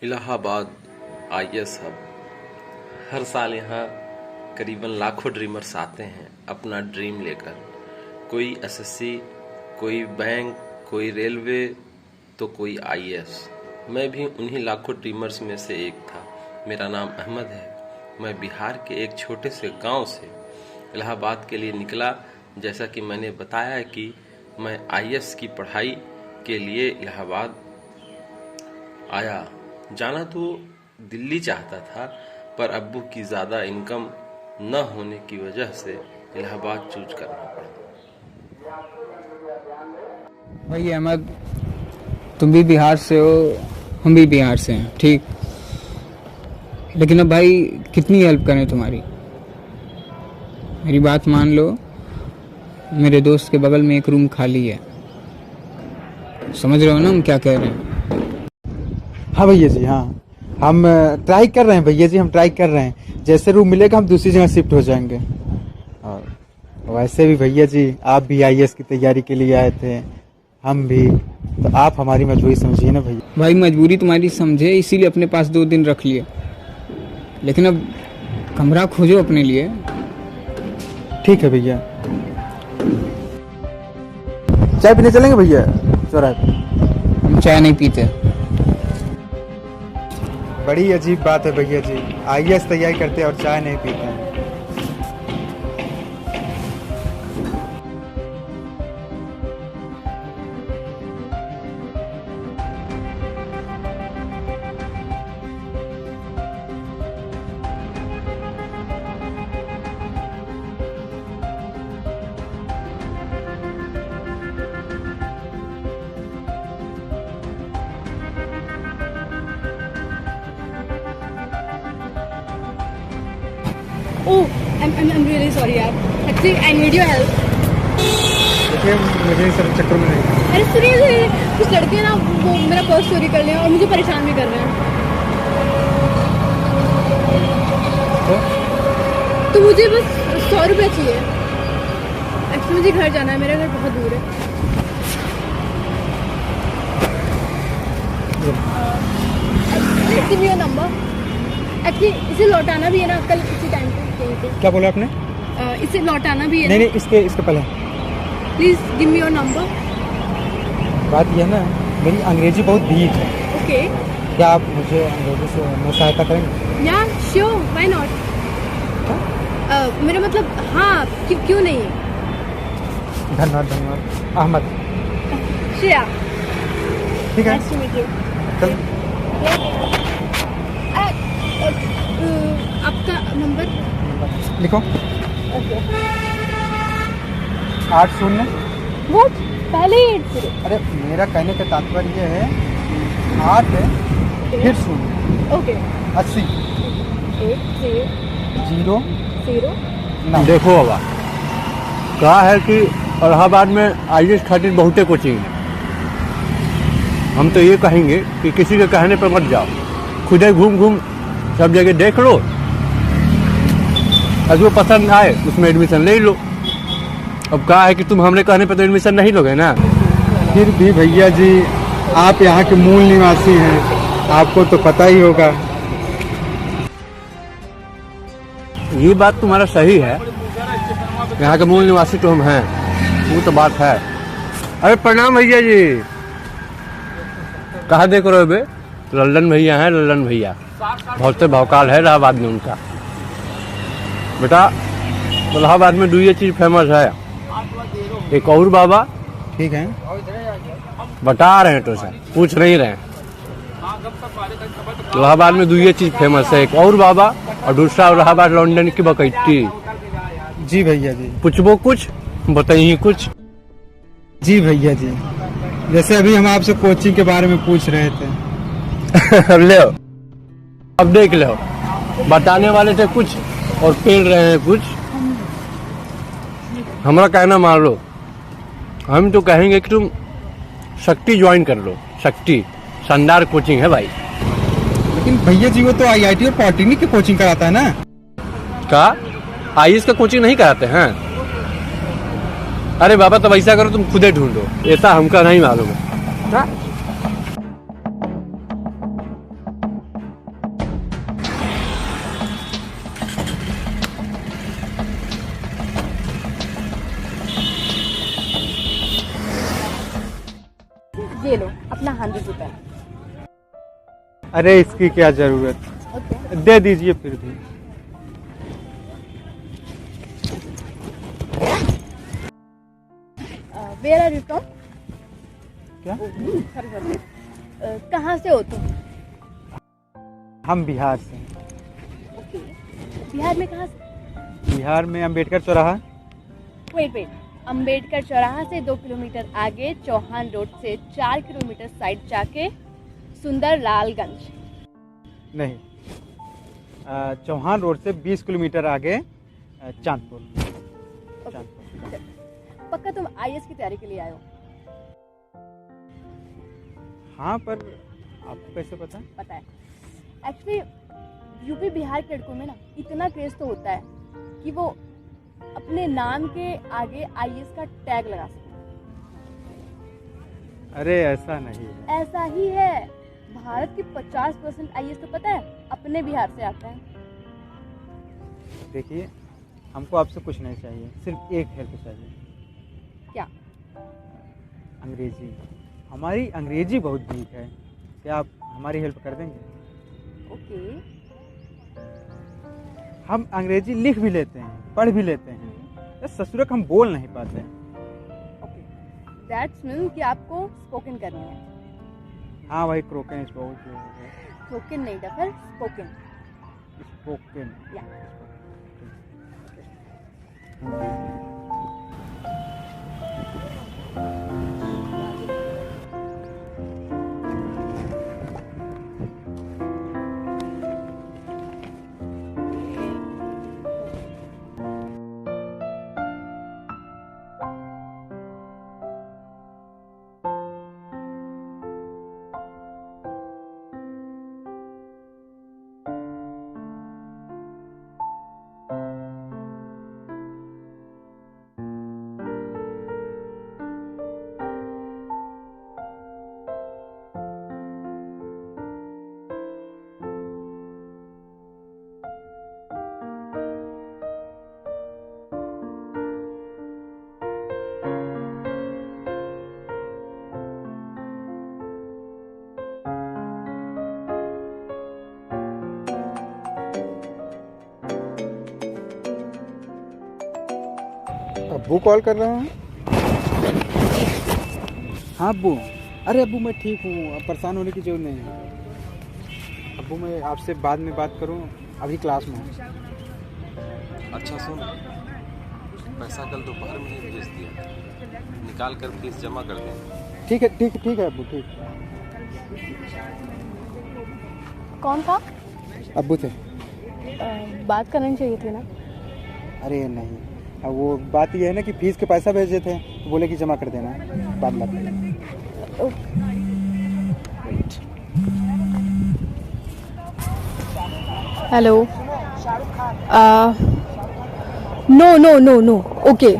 Allahabad IAS hub. हर साल यहाँ करीबन लाखों ड्रीमर्स आते हैं अपना ड्रीम लेकर। कोई एसएससी, कोई बैंक, कोई रेलवे, तो कोई आईएएस। मैं भी उन्हीं लाखों ड्रीमर्स में से एक था। मेरा नाम अहमद है। मैं बिहार के एक छोटे से गांव से इलाहाबाद के लिए निकला। जैसा कि मैंने बताया कि मैं आईएएस की पढ़ाई के लिए इलाहाबाद आया। जाना तो दिल्ली चाहता था, पर अब्बू की ज़्यादा इनकम न होने की वजह से इलाहाबाद चूज करना पड़ा। भाई अहमद, तुम भी बिहार से हो, हम भी बिहार से हैं, ठीक। लेकिन अब भाई कितनी हेल्प करें तुम्हारी। मेरी बात मान लो, मेरे दोस्त के बगल में एक रूम खाली है। समझ रहे हो ना हम क्या कह रहे हैं? हाँ भैया जी, हाँ हम ट्राई कर रहे हैं भैया जी, हम ट्राई कर रहे हैं। जैसे रूम मिलेगा हम दूसरी जगह शिफ्ट हो जाएंगे। और वैसे भी भैया जी, आप भी आईएएस की तैयारी के लिए आए थे, हम भी, तो आप हमारी मजबूरी समझिए ना भैया। भाई मजबूरी तुम्हारी समझे, इसीलिए अपने पास 2 दिन रख लिए। लेकिन अब कमरा खोजो अपने लिए। ठीक है भैया। चाय पीने चलेंगे भैया चौराहे पे? हम चाय नहीं पीते। बड़ी अजीब बात है भैया जी, आईएएस तैयारी करते हैं और चाय नहीं पीते हैं। Oh, I'm really sorry यार. Actually, I need your help. देखिए मुझे इस चक्कर में नहीं। अरे सुनिए, कुछ लड़के ना वो मेरा पर्स चोरी कर लिया और मुझे परेशान भी कर रहे हैं। तो मुझे बस 100 रुपये चाहिए। एक्चुअली मुझे घर जाना है, मेरा घर बहुत दूर है। Give me your number. Actually इसे लौटाना भी है ना कल किसी टाइम पे कहीं पे। क्या बोला आपने? इसे लौटाना भी है। नहीं, इसके पहले please give me your number. बात यह है ना, मेरी अंग्रेजी बहुत वीक है। ओके। क्या आप मुझे अंग्रेजी से में सहायता करेंगे? या श्योर, व्हाई नॉट। मेरा मतलब हाँ, क्यों नहीं। धन्यवाद धन्यवाद। अहमद। श्रेया। ठीक है, नाइस टू मीट यू। चल आपका नंबर लिखो। ओके। 80। वो पहले ही 80। अरे मेरा कहने का तात्पर्य है 8 फिर 0। ओके। 80 80 0 9। देखो बाबा, कहा है कि इलाहाबाद में आईएएस खातिर बहुते कोचिंग है। हम तो ये कहेंगे कि किसी के कहने पर मत जाओ, खुद ही घूम घूम सब जगह देख लो, अगर वो पसंद आए उसमें एडमिशन ले लो। अब कहा है कि तुम हमने कहने पर तो एडमिशन नहीं लोगे ना। फिर भी भैया जी, आप यहाँ के मूल निवासी हैं, आपको तो पता ही होगा। ये बात तुम्हारा सही है, यहाँ के मूल निवासी तो हम हैं, वो तो बात है। अरे प्रणाम भैया जी। कहाँ देख रहे हो बे? लल्लन भैया हैं, लल्लन भैया बहुत से भौकाल है इलाहाबाद में उनका। बेटा इलाहाबाद में 2 चीज फेमस है, एक और बाबा। ठीक है, बता रहे हैं तो सर, पूछ नहीं रहे हैं। इलाहाबाद में 2 चीज फेमस है, एक और बाबा और दूसरा इलाहाबाद लंदन की बकैती। जी भैया जी। पूछबो कुछ, बताइए कुछ। जी भैया जी, जैसे अभी हम आपसे कोचिंग के बारे में पूछ रहे थे। ले अब देख लो, बताने वाले थे कुछ और पेल रहे हैं कुछ। हमारा कहना मान लो, हम तो कहेंगे कि तुम शक्ति ज्वाइन कर लो। शक्ति शानदार कोचिंग है भाई। लेकिन भैया जी, वो तो आईआईटी और पॉलिटेक्निक की कोचिंग कराता है ना। का आईएएस का कोचिंग नहीं कराते हैं? अरे बाबा, तब ऐसा करो, तुम खुदे ढूंढो, ऐसा हमका नहीं मालूम है। 100 रुपए। अरे इसकी क्या जरूरत, ओके, दे दीजिए फिर भी। Where are you from? क्या? सॉरी, कहाँ से हो तुम? हम बिहार से। ओके, बिहार में कहाँ से? बिहार में अम्बेडकर चौराहा। वेट, अंबेडकर चौराहा से 2 किलोमीटर आगे चौहान रोड से 4 किलोमीटर साइड जाके सुंदर लालगंज। नहीं, चौहान रोड से 20 किलोमीटर आगे चांदपुर। ओके, पक्का तुम आईएएस की तैयारी के लिए आए हो? हाँ, पर आपको कैसे पता? पता है, एक्चुअली यूपी बिहार के लड़कों में ना इतना क्रेज तो होता है कि वो अपने नाम के आगे आईएएस का टैग लगा सकते अरे ऐसा नहीं है। हैं। ऐसा ही है, भारत की 50% आईएएस तो पता है अपने बिहार से आता है। देखिए, हमको आपसे कुछ नहीं चाहिए, सिर्फ एक हेल्प चाहिए। क्या? अंग्रेजी। हमारी अंग्रेजी बहुत वीक है, क्या आप हमारी हेल्प कर देंगे? ओके, हम अंग्रेजी लिख भी लेते हैं, पढ़ भी लेते हैं, बस ससुरक हम बोल नहीं पाते हैं। ओके, दैट्स मीन कि आपको स्पोकन करनी है। हाँ, वही क्रोकन स्पोकन। स्पोकन नहीं डफर, स्पोकन। या अब्बू कॉल कर रहे हैं? हाँ अब्बू। अरे अब्बू, मैं ठीक हूँ, अब परेशान होने की जरूरत नहीं है। अब्बू, मैं आपसे बाद में बात करूँ, अभी क्लास में हूँ। अच्छा सुन, पैसा कल दोपहर में ही भेज दिया, निकाल कर फीस जमा कर दें। ठीक है अब्बू, ठीक। कौन था? अब्बू थे। बात करनी चाहिए थी ना। अरे नहीं, अब वो बात ये है ना कि फीस के पैसा भेजे थे, तो बोले कि जमा कर देना, बाद में। हेलो। No, okay.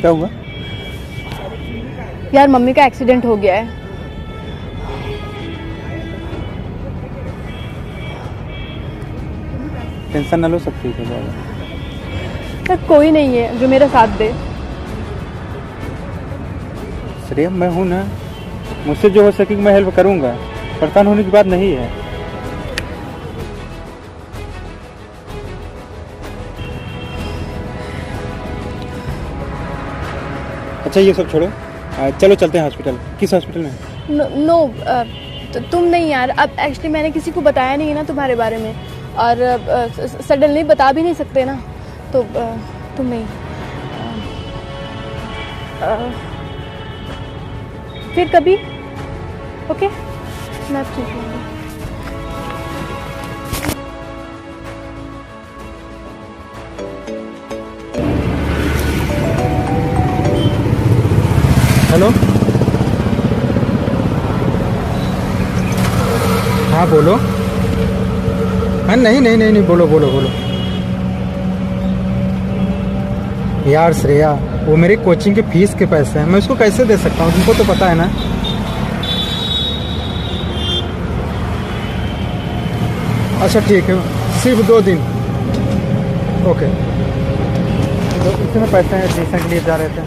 क्या हुआ? यार मम्मी का एक्सीडेंट हो गया है। टेंशन ना लो, सब ठीक हो जाएगा। यार कोई नहीं है जो मेरा साथ दे। श्रेया, मैं हूँ ना, मुझसे जो हो सके मैं हेल्प करूँगा, परेशान होने की बात नहीं है। अच्छा ये सब छोड़ो, चलो चलते हैं हॉस्पिटल। किस हॉस्पिटल में? नो, तुम नहीं यार। अब एक्चुअली मैंने किसी को बताया नहीं है ना तुम्हारे बारे में, और सडनली बता भी नहीं सकते ना, तो तुम नहीं। फिर कभी। ओके, मैं ठीक हूँ। हेलो। हाँ बोलो। हाँ नहीं, बोलो। यार श्रेया, वो मेरी कोचिंग के फीस के पैसे हैं, मैं उसको कैसे दे सकता हूँ, तुमको तो पता है ना। अच्छा ठीक है, सिर्फ 2 दिन। ओके, तो इसमें पैसे हैं, एडमिशन के लिए जा रहे थे।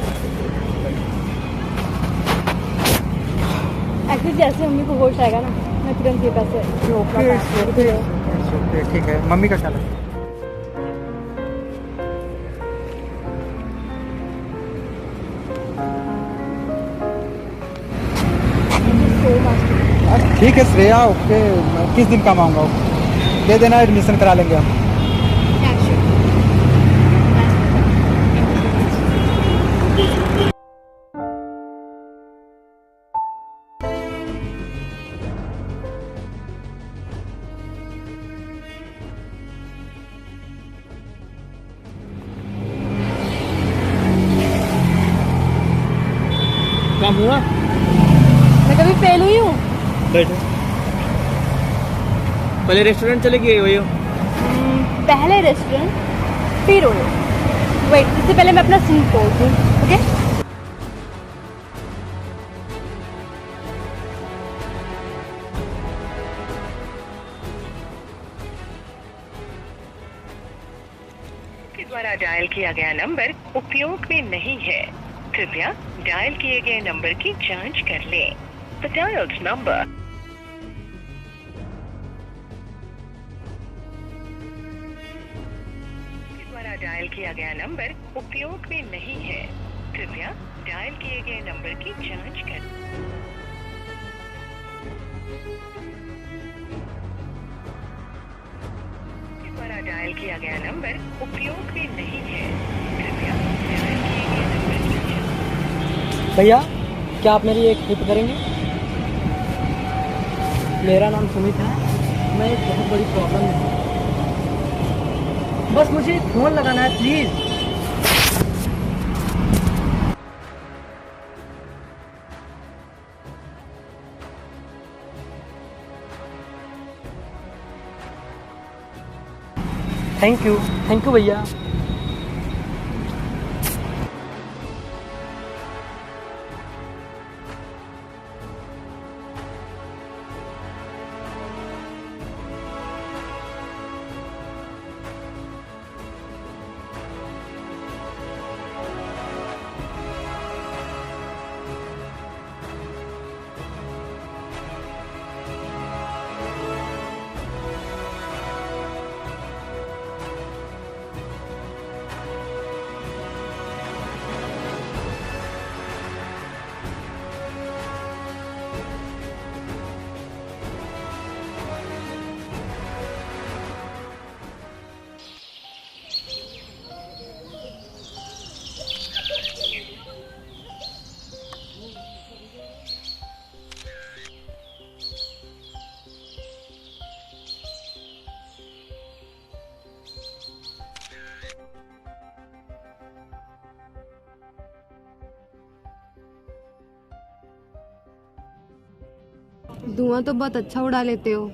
एक्चुअली जैसे मम्मी को होश आएगा ना, मैं तुरंत ये पैसे रोक ओके, ठीक है। मम्मी का क्या है? So much. ठीक है श्रेया, ओके। मैं किस दिन काम आऊँगा? दे देना, एडमिशन करा लेंगे हम। काम हुआ? मैं कभी फेल हुई हूँ? बैठो। पहले रेस्टोरेंट चले गए वही हो? पहले रेस्टोरेंट फिर ओयो। वेट, इससे पहले मैं अपना सीन तोड़ दूँ, ओके? के द्वारा डायल किया गया नंबर उपयोग में नहीं है। कृपया डायल किए गए नंबर की जांच कर लें। The dialed number के द्वारा डायल किया गया नंबर उपयोग में नहीं है। कृपया डायल किए गए नंबर की जांच कर के द्वारा डायल किया गया नंबर उपयोग में नहीं है। कृपया डायल किए गए नंबर की जांच। भैया, क्या आप मेरी एक हेल्प करेंगे? मेरा नाम सुमित है। मैं एक बहुत बड़ी प्रॉब्लम में हूँ। बस मुझे फ़ोन लगाना है, प्लीज़। थैंक यू भैया। धुआं तो बहुत अच्छा उड़ा लेते हो।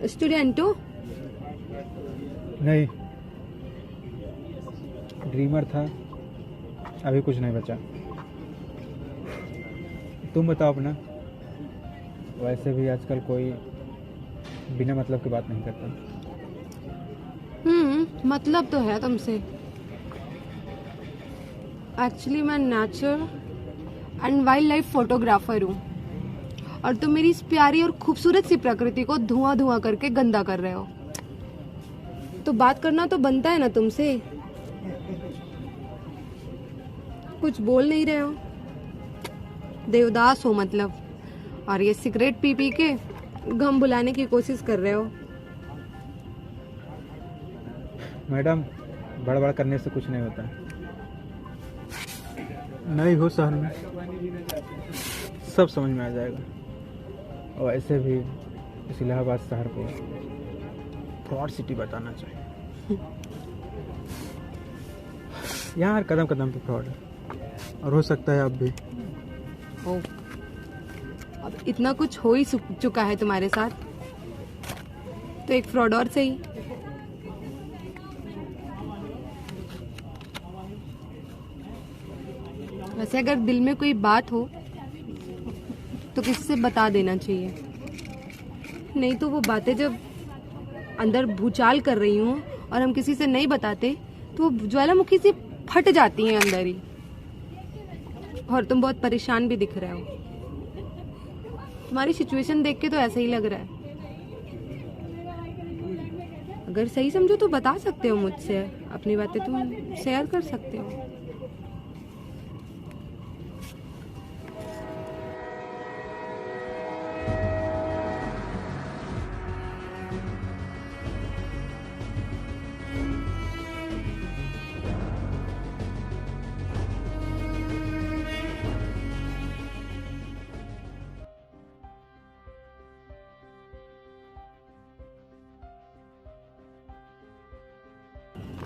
स्टूडेंट हो? नहीं, ड्रीमर था, अभी कुछ नहीं बचा। तुम बताओ अपना। वैसे भी आजकल कोई बिना मतलब की बात नहीं करता। मतलब तो है तुमसे। एक्चुअली मैं nature and wild life photographer हूँ, और तुम मेरी इस प्यारी और खूबसूरत सी प्रकृति को धुआं धुआं करके गंदा कर रहे हो। तो बात करना तो बनता है ना तुमसे। कुछ बोल नहीं रहे हो, देवदास हो मतलब, और ये सिगरेट पी पी के गम भुलाने की कोशिश कर रहे हो। मैडम, बड़बड़ करने से कुछ नहीं होता। नहीं हो शहर में, सब समझ में आ जाएगा। और ऐसे भी इस इलाहाबाद शहर को फ्रॉड सिटी बताना चाहिए। यहाँ हर कदम कदम पे फ्रॉड है, और हो सकता है अब भी। ओ, अब इतना कुछ हो ही चुका है तुम्हारे साथ, तो एक फ्रॉड और सही। वैसे अगर दिल में कोई बात हो तो किसी से बता देना चाहिए। नहीं तो वो बातें जब अंदर भूचाल कर रही हूँ और हम किसी से नहीं बताते तो वो ज्वालामुखी से फट जाती हैं अंदर ही। और तुम बहुत परेशान भी दिख रहे हो। तुम्हारी सिचुएशन देख के तो ऐसा ही लग रहा है। अगर सही समझो तो बता सकते हो मुझसे, अपनी बातें तुम शेयर कर सकते हो।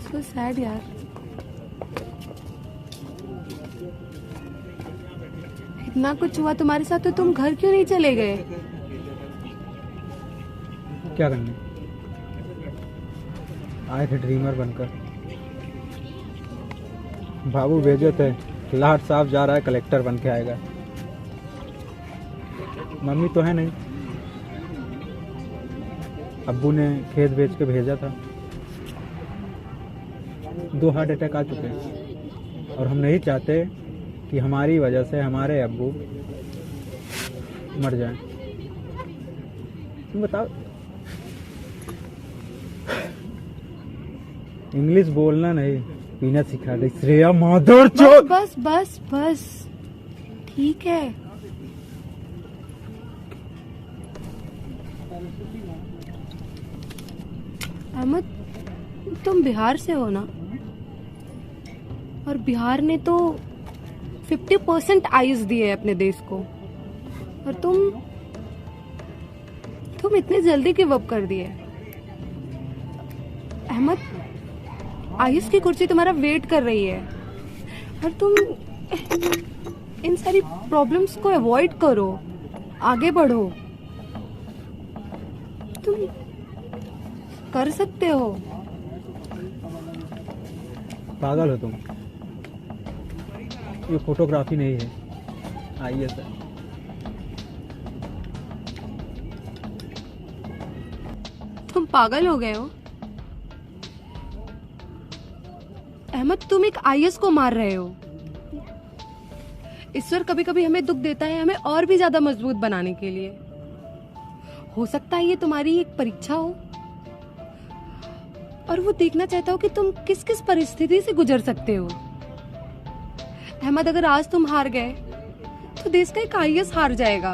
So sad यार। इतना कुछ हुआ तुम्हारे साथ तो तुम घर क्यों नहीं चले गए? क्या करने आए थे ड्रीमर बनकर। बाबू भेजे थे लाट साहब जा रहा है कलेक्टर बन के आएगा। मम्मी तो है नहीं, अब्बू ने खेत बेच के भेजा था। 2 हार्ट अटैक आ चुके हैं और हम नहीं चाहते कि हमारी वजह से हमारे अब्बू मर जाएं। तुम बताओ, इंग्लिश बोलना नहीं पीना सिखा दे श्रेया माधुर चौथ। बस बस बस ठीक है। अहमद, तुम बिहार से हो ना? और बिहार ने तो 50% आयुष दिए है अपने देश को, और तुम इतने जल्दी गिव अप कर दिए। अहमद, आयुष की कुर्सी तुम्हारा वेट कर रही है और तुम इन सारी प्रॉब्लम्स को अवॉइड करो, आगे बढ़ो। तुम कर सकते हो। पागल हो तुम, ये फोटोग्राफी नहीं है, आईएएस है। तुम पागल हो गए हो अहमद, तुम एक आईएएस को मार रहे हो। ईश्वर कभी कभी हमें दुख देता है हमें और भी ज्यादा मजबूत बनाने के लिए। हो सकता है ये तुम्हारी एक परीक्षा हो और वो देखना चाहता हो कि तुम किस किस परिस्थिति से गुजर सकते हो। अहमद, अगर आज तुम हार गए तो देश का एक आईएएस हार जाएगा।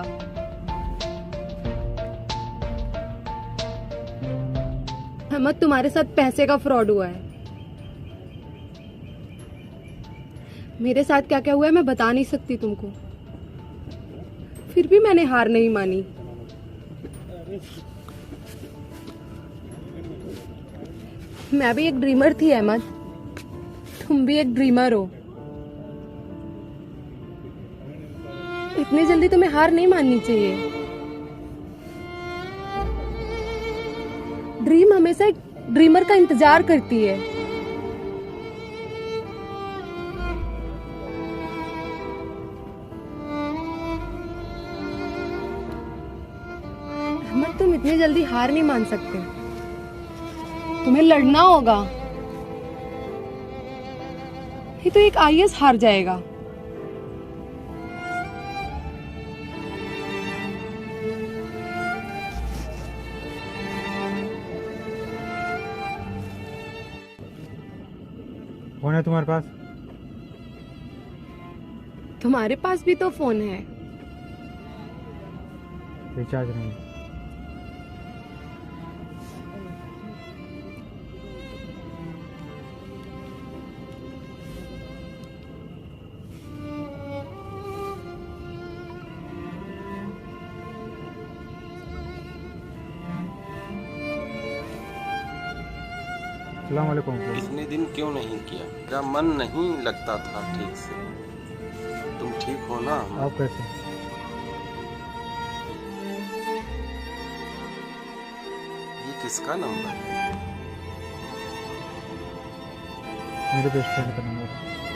अहमद, तुम्हारे साथ पैसे का फ्रॉड हुआ है। मेरे साथ क्या क्या हुआ है मैं बता नहीं सकती तुमको, फिर भी मैंने हार नहीं मानी। मैं भी एक ड्रीमर थी अहमद, तुम भी एक ड्रीमर हो। इतनी जल्दी तुम्हें हार नहीं माननी चाहिए। ड्रीम हमेशा एक ड्रीमर का इंतजार करती है। अहमद, तुम इतनी जल्दी हार नहीं मान सकते, तुम्हें लड़ना होगा, नहीं तो एक आईएएस हार जाएगा। फोन है तुम्हारे पास? तुम्हारे पास भी तो फोन है। रिचार्ज नहीं। अस्सलाम वालेकुम। इतने दिन क्यों नहीं किया? मेरा मन नहीं लगता था ठीक से। तुम ठीक हो ना? आप कैसे? ये किसका नंबर है? मेरे बेस्ट फ्रेंड का नंबर है।